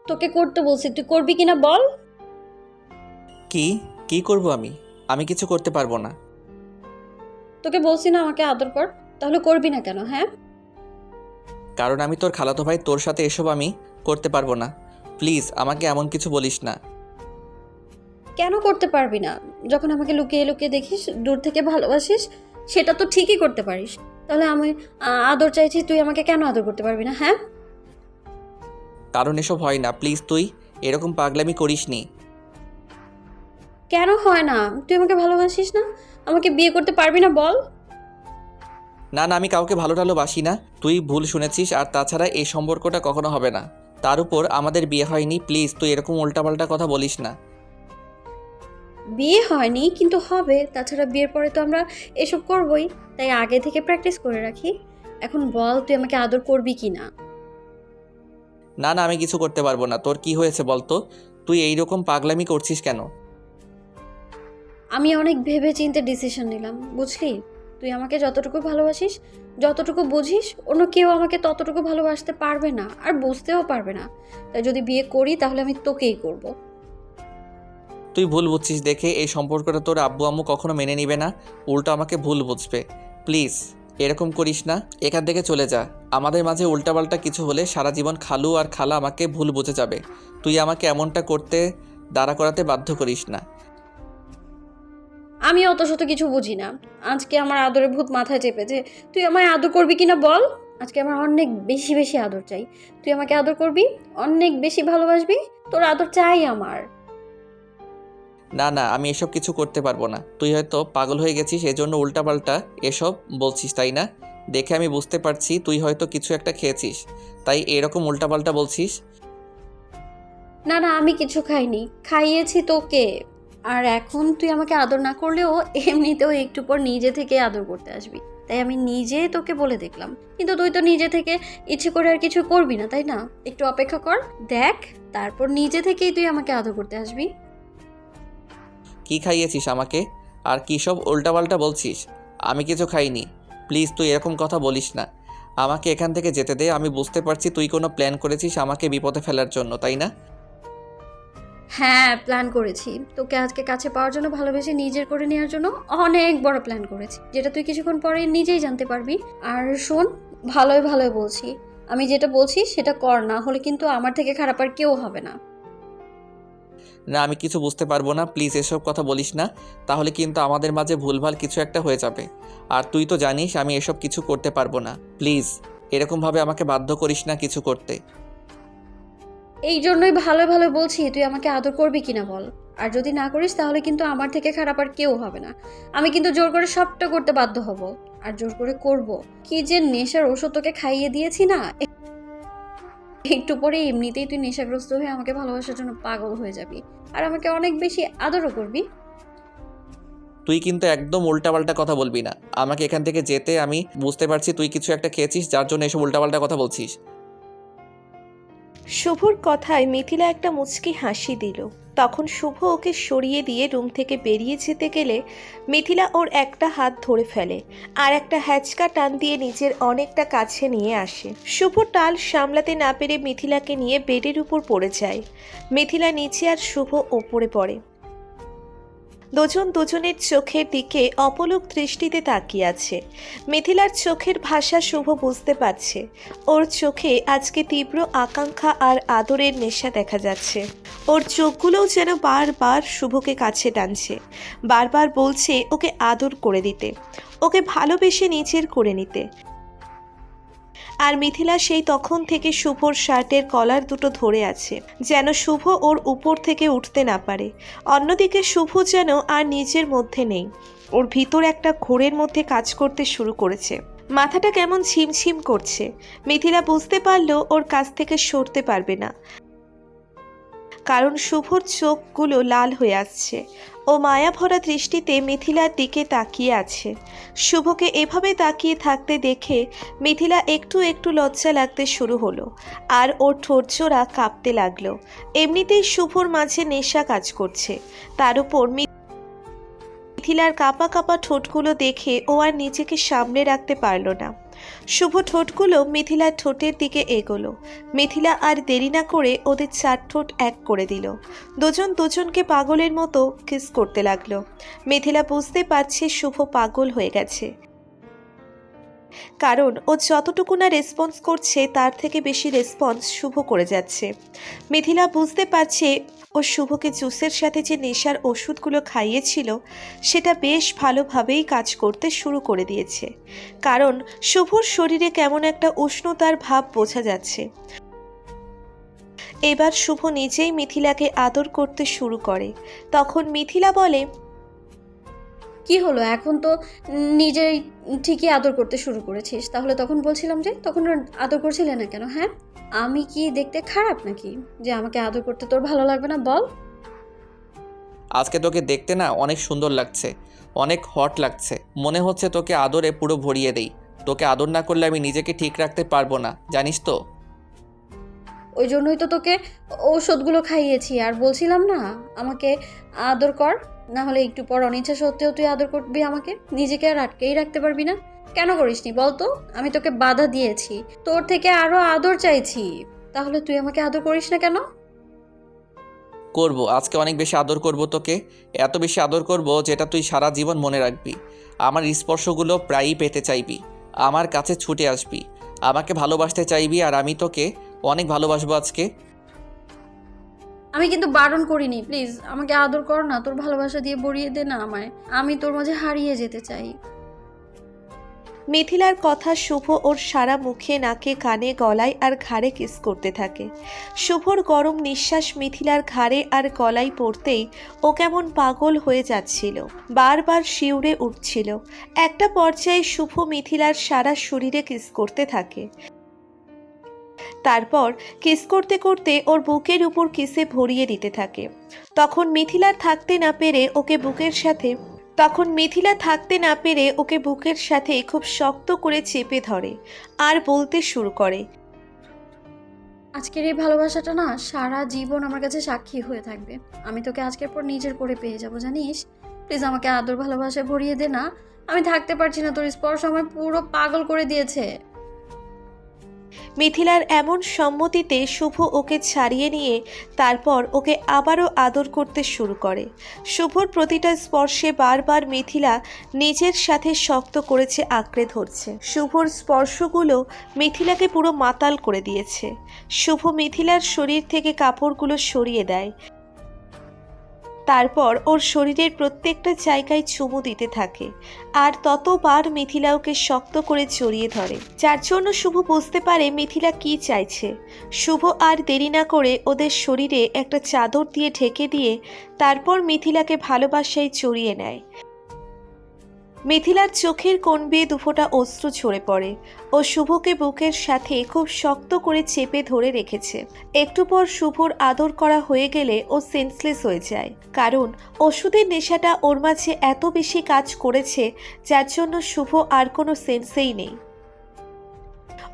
তোকে করতে বলছি, তুই করবি কিনা বল। কি কি করব আমি? আমি কিছু করতে পারবো না। তোকে বলছি না আমাকে আদর কর, তাহলে করবি না কেন? হ্যাঁ, কারণ আমি তোর খালাতো ভাই, তোর সাথে এসব আমি করতে পারবো না। প্লিজ আমাকে এমন কিছু বলিস না। কেন করতে পারবি না? যখন আমাকে লুকিয়ে লুকিয়ে দেখিস, দূর থেকে ভালোবাসিস, সেটা তো ঠিকই করতে পারিস। তাহলে আমি আদর চাইছি, তুই আমাকে কেন আদর করতে পারবি না? হ্যাঁ, কারণ এসব হয় না, প্লিজ তুই এরকম পাগলামি করিস নি। কেন হয় না? তুই আমাকে ভালোবাসিস না? আমাকে বিয়ে করতে পারবি না বল। না না, আমি কাউকে ভালো টালোবাসি না, তুই ভুল শুনেছিস। আর তাছাড়া এই সম্পর্কটা কখনো হবে না। তার উপর আমাদের বিয়ে হয়নি, প্লিজ তুই এরকম উল্টাপাল্টা কথা বলিস না। বিয়ে হয়নি কিন্তু হবে, তাছাড়া বিয়ের পরে তো আমরা এসব করবই, তাই আগে থেকে প্র্যাকটিস করে রাখি। এখন বল, তুই আমাকে আদর করবি কি না? না না, আমি কিছু করতে পারবো না। তোর কি হয়েছে বলতো? তুই এইরকম পাগলামি করছিস কেন? আমি অনেক ভেবে চিন্তে ডিসিশন নিলাম, বুঝলি? তুই আমাকে যতটুকু ভালোবাসিস, যতটুকু বুঝিস, অন্য কেউ আমাকে ততটুকু ভালোবাসতে পারবে না, আর বুঝতেও পারবে না। তাই যদি বিয়ে করি তাহলে আমি তোকেই করব। তুই ভুল বুঝছিস দেখে এই সম্পর্কটা তোর আব্বু আম্মু কখনো মেনে নিবে না, উল্টো আমাকে ভুল বুঝবে। প্লিজ এরকম করিস না, এখান থেকে চলে যা। আমাদের মাঝে উল্টাপাল্টা কিছু হলে সারা জীবন খালু আর খালা আমাকে ভুল বুঝে যাবে। তুই আমাকে এমনটা করতে দাঁড়া করাতে বাধ্য করিস না। আমি অত শত কিছু বুঝি না। আজকে আমার আদরের ভূত মাথায় চেপেছে। তুই আমায় আদর করবি কিনা বল। আজকে আমার অনেক বেশি বেশি আদর চাই। তুই আমাকে আদর করবি, অনেক বেশি ভালোবাসবি। তোর আদর চাই আমার। না না, আমি এসব কিছু করতে পারবো না। তুই হয়তো পাগল হয়ে গেছিস, এজন্য উল্টাপাল্টা এসব বলছিস, তাই না? দেখে আমি বুঝতে পারছি তুই হয়তো কিছু একটা খেয়েছিস, তাই এরকম উল্টাপাল্টা বলছিস। না না, আমি কিছু খাইনি, খাইয়েছি তোকে। আর এখন তুই আমাকে আদর না করলেও এমনিতেও একটু পর নিজে থেকে আদর করতে আসবি, তাই আমি নিজে তোকে বলে দেখলাম। কিন্তু তুই তো নিজে থেকে ইচ্ছে করে আর কিছু করবি না, তাই না? একটু অপেক্ষা কর, দেখ, তারপর নিজে থেকেই তুই আমাকে আদর করতে আসবি। কি খাইয়েছিস আমাকে? আর কী সব উল্টাপাল্টা বলছিস? আমি কিছু খাইনি। প্লিজ তুই এরকম কথা বলিস না। আমাকে এখান থেকে যেতে দে। আমি বুঝতে পারছি তুই কোনো প্ল্যান করেছিস আমাকে বিপদে ফেলার জন্য, তাই না? হ্যাঁ, প্ল্যান করেছি তোকে আজকে কাছে পাওয়ার জন্য, ভালোবেসে নিজের করে নেওয়ার জন্য। অনেক বড় প্ল্যান করেছি, যেটা তুই কিছুক্ষণ পরে নিজেই জানতে পারবি। আর শোন, ভালোই ভালোই বলছি, আমি যেটা বলছি সেটা কর, না হলে কিন্তু আমার থেকে খারাপ আর কেউ হবে না। না, আমি কিছু বুঝতে পারবো না। প্লিজ এসব কথা বলিস না, তাহলে কিন্তু আমাদের মাঝে ভুলভাল কিছু একটা হয়ে যাবে। আর তুই তো জানিস আমি এসব কিছু করতে পারবো না। প্লিজ এরকমভাবে আমাকে বাধ্য করিস না কিছু করতে। এই জন্যই ভালো ভালো বলছি, তুই আমাকে আদর করবি কিনা বল। আর যদি না করিস তাহলে কিন্তু আমার থেকে খারাপ আর কেউ হবে না। আমি কিন্তু জোর করে সবটা করতে বাধ্য হব। আর জোর করে করব। কি যে নেশার ওষুধ তোকে খাইয়ে দিয়েছি না, একটু পরে এমনিতেই তুই নেশাগ্রস্ত হয়ে আমাকে ভালোবাসার জন্য পাগল হয়ে যাবি। আর আমাকে অনেক বেশি আদরও করবি। তুই কিন্তু একদম উল্টাপাল্টা কথা বলবি না। আমাকে এখান থেকে যেতে, আমি বুঝতে পারছি তুই কিছু একটা খেয়েছিস যার জন্য এসব উল্টাপাল্টা কথা বলছিস। শুভর কথায় মিথিলা একটা মুচকি হাসি দিল। তখন শুভ ওকে সরিয়ে দিয়ে রুম থেকে বেরিয়ে যেতে গেলে মিথিলা ওর একটা হাত ধরে ফেলে আর একটা হ্যাচকা টান দিয়ে নিজের অনেকটা কাছে নিয়ে আসে। শুভ টাল সামলাতে না পেরে মিথিলাকে নিয়ে বেডের উপর পড়ে যায়। মিথিলা নিচে আর শুভ ওপরে পড়ে। দুজন দুজনের চোখের দিকে অপলক দৃষ্টিতে তাকিয়ে আছে। মিথিলার চোখের ভাষা শুভ বুঝতে পারছে। ওর চোখে আজকে তীব্র আকাঙ্ক্ষা আর আদরের নেশা দেখা যাচ্ছে। ওর চোখগুলোও যেন বারবার শুভকে কাছে টানছে, বারবার বলছে ওকে আদর করে দিতে, ওকে ভালোবেসে নিজের করে নিতে। আর মিথিলা সেই তখন থেকে শুভর শার্টের কলার দুটো ধরে আছে, যেন শুভ ওর উপর থেকে উঠতে না পারে। অন্যদিকে শুভ যেন আর নিজের মধ্যে নেই, ওর ভিতর একটা ঘোরের মধ্যে কাজ করতে শুরু করেছে। মাথাটা কেমন ঝিমঝিম করছে। মিথিলা বুঝতে পারলো ওর কাছ থেকে সরতে পারবে না, কারণ শুভর চোখগুলো লাল হয়ে আসছে। ও মায়াভরা দৃষ্টিতে মিথিলার দিকে তাকিয়ে আছে। শুভকে এভাবে তাকিয়ে থাকতে দেখে মিথিলা একটু একটু লজ্জা লাগতে শুরু হলো, আর ওর ঠোঁটজোড়া কাঁপতে লাগলো। এমনিতেই শুভর মাঝে নেশা কাজ করছে, তার উপর মিথিলার কাঁপা কাঁপা ঠোঁটগুলো দেখে ও আর নিজেকে সামনে রাখতে পারল না। শুভ ঠোঁটগুলো মিথিলার ঠোঁটের দিকে এগোলো। মিথিলা আর দেরি না করে ওদের 4 ঠোঁট এক করে দিল। দুজন দুজনকে পাগলের মতো কিস করতে লাগলো। মিথিলা বুঝতে পারছে শুভ পাগল হয়ে গেছে, কারণ ও যতটুকু না রেসপন্স করছে তার থেকে বেশি রেসপন্স শুভ করে যাচ্ছে। মিথিলা বুঝতে পারছে ও শুভকে জুসের সাথে যে নেশার ওষুধগুলো খাইয়েছিল সেটা বেশ ভালোভাবেই কাজ করতে শুরু করে দিয়েছে, কারণ শুভর শরীরে কেমন একটা উষ্ণতার ভাব বোঝা যাচ্ছে। এবার শুভ নিজেই মিথিলাকে আদর করতে শুরু করে। তখন মিথিলা বলে, কি হলো, এখন তো নিজেই ঠিকই আদর করতে শুরু করেছিস, তাহলে তখন বলছিলাম যে তখন আদর করছিলে না কেন? হ্যাঁ, আমি কি দেখতে খারাপ নাকি যে আমাকে আদর করতে তোর ভালো লাগবে না? বল। আজকে তোকে দেখতে না অনেক সুন্দর লাগছে, অনেক হট লাগছে। মনে হচ্ছে তোকে আদরে পুরো ভরিয়ে দেই। তোকে আদর না করলে আমি নিজেকে ঠিক রাখতে পারবো না, জানিস তো। ওই জন্যই তো তোকে ঔষধগুলো খাইয়েছি আর বলছিলাম না আমাকে আদর কর, না হলে একটু পর অনিচ্ছা সত্ত্বেও তুই আদর করবি আমাকে, নিজেকে আর আটকেই রাখতে পারবি না। কেন করিসনি বল তো? আমি তোকে বাধা দিয়েছি, তোর থেকে আরো আদর চাইছি, তাহলে তুই আমাকে আদর করিস না কেন? করব, আজকে অনেক বেশি আদর করব তোকে। এত বেশি আদর করব যেটা তুই সারা জীবন মনে রাখবি। আমার স্পর্শগুলো প্রায়ই পেতে চাইবি, আমার কাছে ছুটে আসবি, আমাকে ভালোবাসতে চাইবি, আর আমি তোকে অনেক ভালোবাসবো আজকে। আমি কিন্তু বারণ করিনি, প্লিজ আমাকে আদর কর না, তোর ভালোবাসা দিয়ে ভরিয়ে দে না আমায়, আমি তোর মাঝে হারিয়ে যেতে চাই। মিথিলার কথা শুভ ওর সারা মুখে, নাকে, কানে, গলায় আর ঘাড়ে কিস করতে থাকে। শুভর গরম নিঃশ্বাস মিথিলার ঘাড়ে আর গলায় পড়তেই ও কেমন পাগল হয়ে যাচ্ছিল, বারবার শিউরে উঠছিল। একটা পর্যায়ে শুভ মিথিলার সারা শরীরে কিস করতে থাকে। তারপর কিস করতে করতে ওর বুকের উপর কিসে ভরিয়ে দিতে থাকে। তখন মিথিলা থাকতে না পেরে ওকে বুকের সাথে খুব শক্ত করে চেপে ধরে আর বলতে শুরু করে, আজকের এই ভালোবাসাটা না সারা জীবন আমার কাছে সাক্ষী হয়ে থাকবে। আমি তোকে আজকের পর নিজের করে পেয়ে যাব, জানিস। প্লিজ আমাকে আদর ভালোবাসায় ভরিয়ে দে না, আমি থাকতে পারছি না, তোর স্পর্শ আমায় পুরো পাগল করে দিয়েছে। মিথিলার এমন সম্মতিতে শুভ ওকে ছাড়িয়ে নিয়ে তারপর ওকে আবারও আদর করতে শুরু করে। শুভর প্রতিটা স্পর্শে বারবার মিথিলা নিজের সাথে শক্ত করেছে, আঁকড়ে ধরছে। শুভর স্পর্শগুলো মিথিলাকে পুরো মাতাল করে দিয়েছে। শুভ মিথিলার শরীর থেকে কাপড়গুলো সরিয়ে দেয়, তারপর ওর শরীরের প্রত্যেকটা জায়গায় চুমু দিতে থাকে, আর ততবার মিথিলা ওকে শক্ত করে জড়িয়ে ধরে, যার জন্য শুভ বুঝতে পারে মিথিলা কি চাইছে। শুভ আর দেরি না করে ওদের শরীরে একটা চাদর দিয়ে ঢেকে দিয়ে তারপর মিথিলাকে ভালোবাসায় জড়িয়ে নেয়। মিথিলার চোখের কোণ বেয়ে দুফোঁটা অশ্রু ঝরে পড়ে। ও শুভকে বুকের সাথে খুব শক্ত করে চেপে ধরে রেখেছে। একটু পর শুভর আদর করা হয়ে গেলে ও সেন্সলেস হয়ে যায়, কারণ ওষুধের নেশাটা ওর মাঝে এত বেশি কাজ করেছে যার জন্য শুভ আর কোনো সেন্সেই নেই।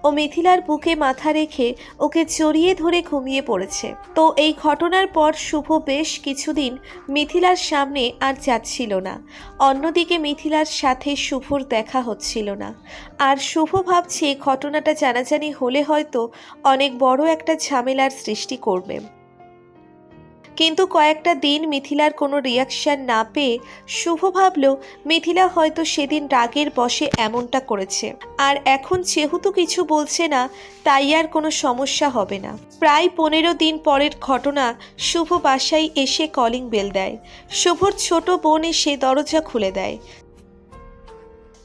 ও মিথিলার বুকে মাথা রেখে ওকে জড়িয়ে ধরে ঘুমিয়ে পড়েছে। তো এই ঘটনার পর শুভ বেশ কিছুদিন মিথিলার সামনে আর যাচ্ছিল না। অন্যদিকে মিথিলার সাথে শুভর দেখা হচ্ছিল না, আর শুভ ভাবছে ঘটনাটা জানাজানি হলে হয়তো অনেক বড় একটা ঝামেলার সৃষ্টি করবে। কিন্তু কয়েকটা দিন মিথিলার কোনো রিয়াকশন না পেয়ে শুভ ভাবল মিথিলা হয়তো সেদিন রাগের বশে এমনটা করেছে, আর এখন যেহেতু কিছু বলছে না তাই আর কোনো সমস্যা হবে না। প্রায় 15 দিন পরের ঘটনা। শুভ বাসায় এসে কলিং বেল দেয়। শুভর ছোট বোন এসে দরজা খুলে দেয়।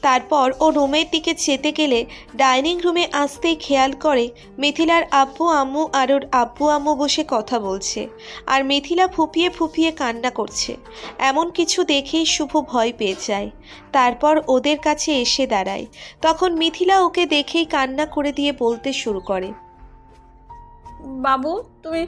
তারপর ও রুমের দিকে যেতে গেলে ডাইনিং রুমে আসতেই খেয়াল করে মিথিলার আব্বু আম্মু আর ওর আব্বু আম্মু বসে কথা বলছে, আর মিথিলা ফুপিয়ে ফুপিয়ে কান্না করছে। এমন কিছু দেখেই শুভ ভয় পেয়ে যায়। তারপর ওদের কাছে এসে দাঁড়ায়। তখন মিথিলা ওকে দেখেই কান্না করে দিয়ে বলতে শুরু করে, বাবু, তুমি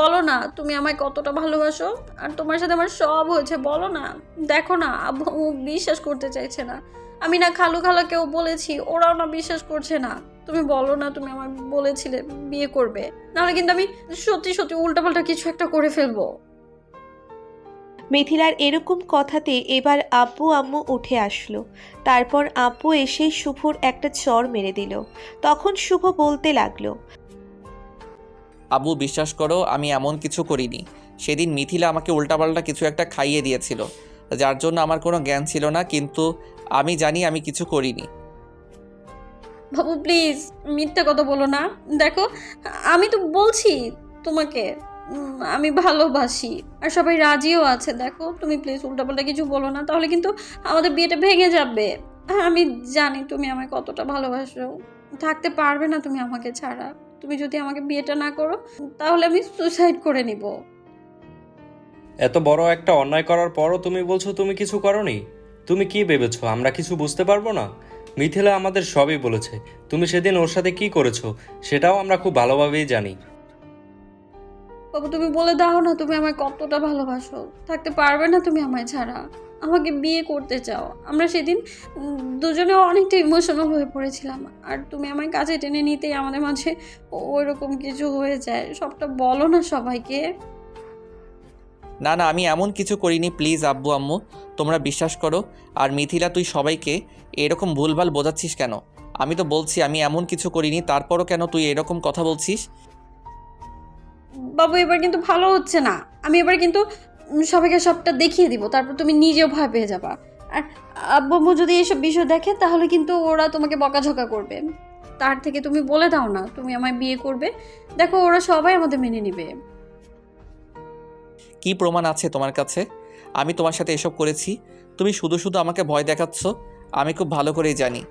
বলো না তুমি আমায় কতটা ভালোবাসো, আর তোমার সাথে আমার সব হয়েছে, বলো না। দেখো না, আব্বু বিশ্বাস করতে চাইছে না। আমি না খালু খালাকেও বলেছি, ওরাও না বিশ্বাস করছে না। তুমি বলো না, তুমি আমায় বলেছিলে বিয়ে করবে, নাহলে কিন্তু আমি সত্যি সত্যি উল্টাপাল্টা কিছু একটা করে ফেলবো। মিথিলার এরকম কথাতে এবার আব্বু আম্মু উঠে আসলো। তারপর আব্বু এসে শুভর একটা চড় মেরে দিল। তখন শুভ বলতে লাগলো, আব্বু বিশ্বাস করো আমি এমন কিছু করিনি। সেদিন মিথিলা আমাকে উল্টাপাল্টা কিছু একটা খাইয়ে দিয়েছিল, যার জন্য আমার কোনো জ্ঞান ছিল না, কিন্তু আমি জানি আমি কিছু করিনি। বাবু প্লিজ মিথ্যা কথা বলো না। দেখো আমি তো বলছি তোমাকে আমি ভালোবাসি, আর সবাই রাজিও আছে। দেখো তুমি প্লিজ উল্টাপাল্টা কিছু বলো না, তাহলে কিন্তু আমাদের বিয়েটা ভেঙে যাবে। আমি জানি তুমি আমায় কতটা ভালোবাসো, থাকতে পারবে না তুমি আমাকে ছাড়া। তুমি যদি আমাকে বিয়েটা না করো তাহলে আমি সুসাইড করে নিব। এত বড় একটা অন্যায় করার পরও তুমি বলছো তুমি কিছু করনি? তুমি কি ভেবেছো আমরা কিছু বুঝতে পারবো না? মিথিলা আমাদের সবই বলেছে। তুমি সেদিন ওর সাথে কি করেছো সেটাও আমরা খুব ভালোভাবেই জানি। বাবু তুমি বলে দাও না তুমি আমায় কতটা ভালোবাসো, থাকতে পারবে না তুমি আমায় ছাড়া। আমাকে বিয়ে করতে চাও। আমরা সেদিন দুজনে অনেকটা ইমোশনাল হয়ে পড়েছিলাম, আর তুমি আমায় কাছে টেনে নিতেই আমাদের মাঝে ওইরকম কিছু হয়ে যায়। সবটা বলো না সবাইকে। না না, আমি এমন কিছু করিনি, প্লিজ আব্বু আম্মু তোমরা বিশ্বাস করো। আর মিথিলা তুই সবাইকে এরকম ভুলভাল বোঝাচ্ছিস কেন? আমি তো বলছি আমি এমন কিছু করিনি, তারপরও কেন তুই এরকম কথা বলছিস? বাবু এবার কিন্তু ভালো হচ্ছে না। আমি এবার কিন্তু সবাইকে সবটা দেখিয়ে দিব, তারপর তুমি নিজেও ভয় পেয়ে যাবা। আর আব্বু আম্মু যদি এইসব বিষয় দেখে তাহলে কিন্তু ওরা তোমাকে বকাঝকা করবে। তার থেকে তুমি বলে দাও না তুমি আমায় বিয়ে করবে। দেখো ওরা সবাই আমাদের মেনে নেবে। কি প্রমাণ আছে তোমার কাছে আমি তোমার সাথে এসব করেছি? তুমি শুধু শুধু আমাকে ভয় দেখাচ্ছ, আমি খুব ভালো করেই জানি।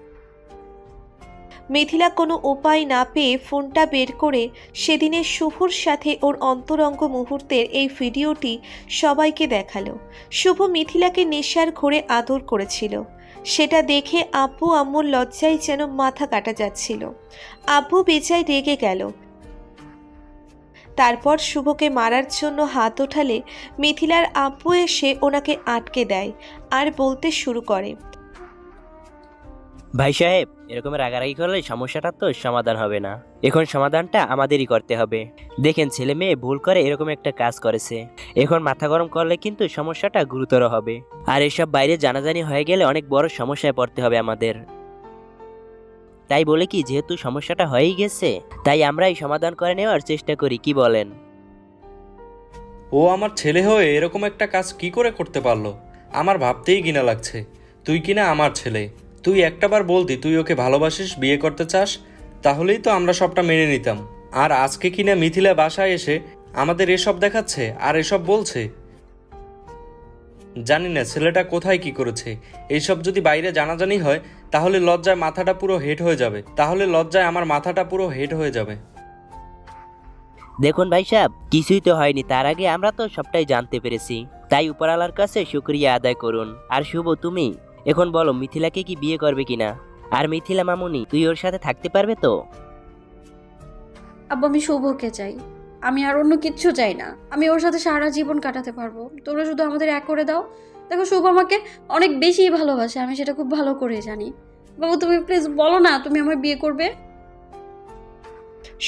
মিথিলা কোনো উপায় না পেয়ে ফোনটা বের করে সেদিনের শুভর সাথে ওর অন্তরঙ্গ মুহূর্তের এই ভিডিওটি সবাইকে দেখালো। শুভ মিথিলাকে নেশার ঘোরে আদর করেছিল। সেটা দেখে আব্বু আম্মুর লজ্জায় যেন মাথা কাটা যাচ্ছিল। আব্বু বেজায় রেগে গেল। তারপর শুভকে মারার জন্য হাত ওঠালে মিথিলার আব্বু এসে ওনাকে আটকে দেয় আর বলতে শুরু করে, ভাই সাহেব, এরকম রাগারাগি করলে সমস্যাটা তো সমাধান হবে না। এখন সমাধানটা আমাদেরই করতে হবে। দেখেন ছেলে মেয়ে ভুল করে এরকম একটা কাজ করেছে, এখন মাথা গরম করলে কিন্তু সমস্যাটা গুরুতর হবে। আর এসব বাইরে জানাজানি হয়ে গেলে অনেক বড় সমস্যায় পড়তে হবে আমাদের। তাই বলে কি, যেহেতু সমস্যাটা হয়েই গেছে তাই আমরা এই সমাধান করে নেওয়ার চেষ্টা করি, কি বলেন? ও আমার ছেলে হয়ে এরকম একটা কাজ কি করে করতে পারলো? আমার ভাবতেই ঘৃণা লাগছে। তুই কিনা আমার ছেলে, তুই একটাবার বলতি তুই ওকে ভালোবাসিস, বিয়ে করতে চাস, তাহলেই তো আমরা সবটা মেনে নিতাম। আর আজকে কিনা মিথিলা বাসায় এসে আমাদের এসব দেখাচ্ছে আর এসব বলছে। জানি না ছেলেটা কোথায় কি করেছে। এইসব যদি বাইরে জানাজানি হয় তাহলে লজ্জায় মাথাটা পুরো হেট হয়ে যাবে। আমার মাথাটা পুরো হেট হয়ে যাবে। দেখুন ভাই সাহেব, কিছুই তো হয়নি, তার আগে আমরা তো সবটাই জানতে পেরেছি। তাই উপরওয়ালার কাছে শুকরিয়া আদায় করুন। আর শুভ, তুমি এখন বলো মিথিলাকে কি বিয়ে করবে কিনা? আর মিথিলা মামুনি, তুই ওর সাথে থাকতে পারবে তো? আব্বু আমি শুভকে চাই, আমি আর অন্য কিচ্ছু চাই না। আমি ওর সাথে সারা জীবন কাটাতে পারবো। তোমরা শুধু আমাদের এক করে দাও। দেখো শুভ আমাকে অনেক বেশি ভালোবাসে, আমি সেটা খুব ভালো করে জানি। বাবু তুমি প্লিজ বলো না তুমি আমার বিয়ে করবে।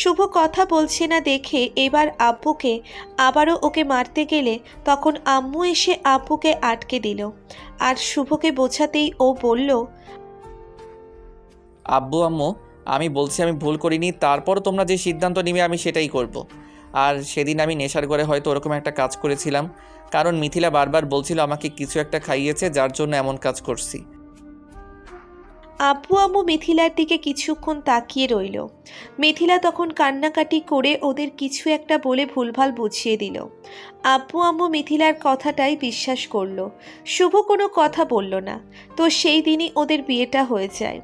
শুভ কথা বলছে না দেখে এবার আব্বুকে আবারও ওকে মারতে গেলে তখন আম্মু এসে আব্বুকে আটকে দিল। আর শুভকে বোঝাতেই ও বলল, আব্বু আম্মু আমি বলছি আমি ভুল করিনি, তারপরও তোমরা যে সিদ্ধান্ত নিবে আমি সেটাই করব। আর সেদিন আমি নেশার ঘরে হয়তো ওরকম একটা কাজ করেছিলাম, কারণ মিথিলা বারবার বলছিল আমাকে কিছু একটা খাইয়েছে, যার জন্য এমন কাজ করছি। আব্বু আম্মু মিথিলার দিকে কিছুক্ষণ তাকিয়ে রইল। মিথিলা তখন কান্নাকাটি করে ওদের কিছু একটা বলে ভুলভাল বুঝিয়ে দিল। আব্বু আম্মু মিথিলার কথাটাই বিশ্বাস করলো। শুভ কোনো কথা বলল না। তো সেই দিনই ওদের বিয়েটা হয়ে যায়।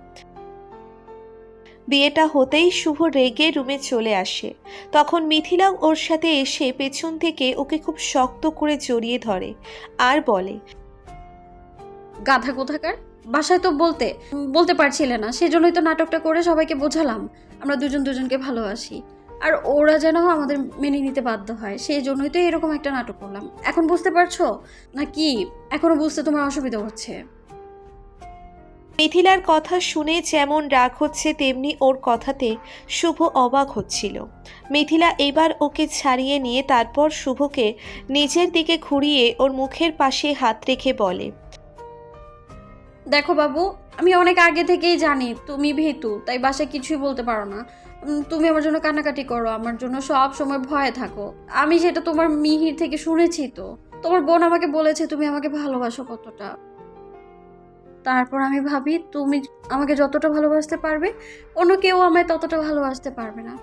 বিয়েটা হতেই শুভ রেগে রুমে চলে আসে। তখন মিথিলাও ওর সাথে এসে পেছন থেকে ওকে খুব শক্ত করে জড়িয়ে ধরে আর বলে, গাধা কোথাকার, বাসায় তো বলতে পারছিলে না, সেজন্যই তো নাটকটা করে সবাইকে বোঝালাম আমরা দুজন দুজনকে ভালোবাসি। আর ওরা যেন আমাদের মেনে নিতে বাধ্য হয়, সেই জন্যই তো এরকম একটা নাটক করলাম। এখন বুঝতে পারছো না কি? এখনো বুঝতে তোমার অসুবিধা হচ্ছে? মিথিলার কথা শুনে যেমন রাগ হচ্ছে তেমনি ওর কথাতে শুভ অবাক হচ্ছিল। মিথিলা এবার ওকে ছাড়িয়ে নিয়ে তারপর শুভকে নিজের দিকে ঘুরিয়ে ওর মুখের পাশে হাত রেখে বলে, দেখো বাবু, আমি অনেক আগে থেকেই জানি তুমি ভীতু, তাই বাসায় কিছুই বলতে পারো না। তুমি আমার জন্য কান্নাকাটি করো, আমার জন্য সব সময় ভয়ে থাকো। আমি সেটা তোমার মিহির থেকে শুনেছি। তো তোমার বোন আমাকে বলেছে তুমি আমাকে ভালোবাসো কতটা। তারপর আমি ভাবি তুমি আমাকে যতটা ভালোবাসতে পারবে অন্য কেউ আমায় ততটা ভালোবাসতে পারবে না।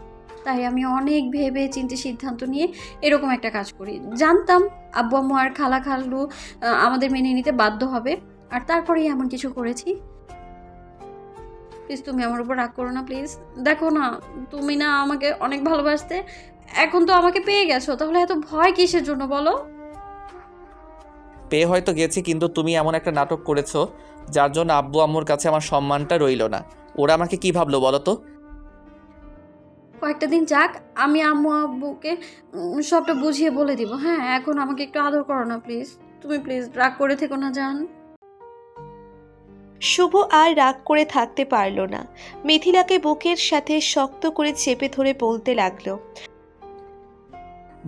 তাই আমি অনেক ভেবে চিন্তে সিদ্ধান্ত নিয়ে এরকম একটা কাজ করি। জানতাম আব্বু আম্মু আর খালা খালু আমাদের মেনে নিতে বাধ্য হবে, আর তারপরেই এমন কিছু করেছি। প্লিজ তুমি আমার উপর রাগ করো না, প্লিজ। দেখো না, তুমি না আমাকে অনেক ভালোবাসতে, এখন তো আমাকে পেয়ে গেছো, তাহলে এত ভয় কিসের জন্য বলো? পেয়ে হয়তো গেছি, কিন্তু তুমি এমন একটা নাটক করেছো যার জন্য আব্বু আম্মুর কাছে আমার সম্মানটা রইলো না। ওরা আমাকে কি ভাবলো বলো তো? কয়েকটা দিন যাক, আমি আম্মু আব্বুকে সবটা বুঝিয়ে বলে দিব। হ্যাঁ, এখন আমাকে একটু আদর করো না প্লিজ। তুমি প্লিজ রাগ করে থেকো না জান। শুভ আর রাগ করে থাকতে পারল না। মিথিলাকে বুকের সাথে শক্ত করে চেপে ধরে বলতে লাগলো,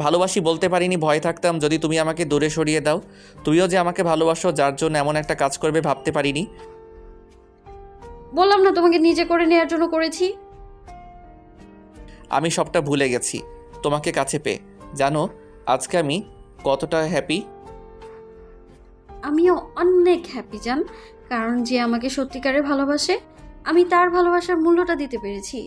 ভালোবাসি বলতে পারিনি, ভয় থাকতাম যদি তুমি আমাকে দূরে সরিয়ে দাও। তুমিও যে আমাকে ভালোবাসো যার জন্য এমন একটা কাজ করবে ভাবতে পারিনি। বললাম না তোমাকে নিজে করে নেওয়ার জন্য করেছি। আমি সবটা ভুলে গেছি তোমাকে কাছে পেয়ে। জানো আজকে আমি কতটা হ্যাপি? আমিও অনেক হ্যাপি জান, কারণ যে আমাকে সত্যিকারে ভালোবাসে আমি তার ভালোবাসার মূল্যটা দিতে পেরেছি।